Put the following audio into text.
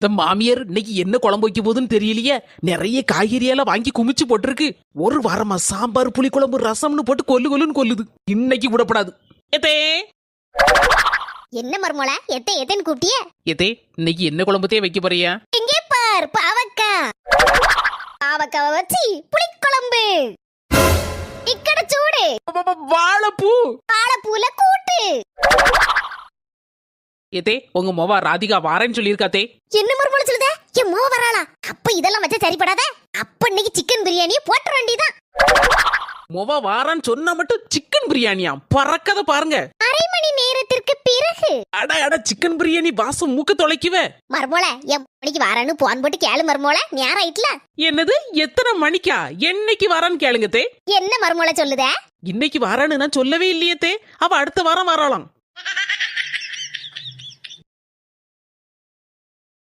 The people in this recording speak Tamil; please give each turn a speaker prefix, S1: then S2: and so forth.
S1: இந்த மாமியார் இன்னைக்கு என்ன குழம்பு வைக்க போகுதுன்னு தெரியலையே. நிறைய காய்கறியெல்லாம் வாங்கி குமிச்சு போட்டிருக்கு. ஒரு வாரமா சாம்பார் புளிக்குழம்பு ரசம்னு போட்டு கொல்லுன்னு கொல்லுது. இன்னைக்கு விடப்படாது. எதே
S2: என்ன மர்மோல எத்தேன்னு கூப்பிட்டிய?
S1: எதே இன்னைக்கு என்ன குழம்புத்தே வைக்க போறியா?
S2: எங்கே பார் பாவக்காவை வச்சு புளிக்குழம்பு. இக்கட சூடு வாழைப்பூல கூட்டு.
S1: எதே உங்க மொவா ராதிகா வாரேன்னு சொல்லியிருக்காத்தே.
S2: என்ன மர்மோல சொல்லுத? என் மோ வராளா? அப்ப இதெல்லாம் வச்சா சரிப்படாத. அப்ப இன்னைக்கு சிக்கன் பிரியாணியை போட்ட வேண்டியதான்.
S1: மொவா வாரான்னு சொன்னா மட்டும் சிக்கன் பிரியாணியா? பறக்கத பாருங்க.
S2: அரை மணி நேரத்திற்கு பிறகு
S1: அட சிக்கன் பிரியாணி வாசம் மூக்க தொலைக்குவே.
S2: மர்மோல என் மணிக்கு வாரான்னு போன் போட்டு கேளு மர்மோல. நேரம் ஆயிட்டுல.
S1: என்னது எத்தனை மணிக்கா? என்னைக்கு வாரான்னு கேளுங்க தே.
S2: என்ன மர்மோல சொல்லுத?
S1: இன்னைக்கு வாரான்னு நான் சொல்லவே இல்லையே தே. அவ அடுத்த வாரம் வராளாம்.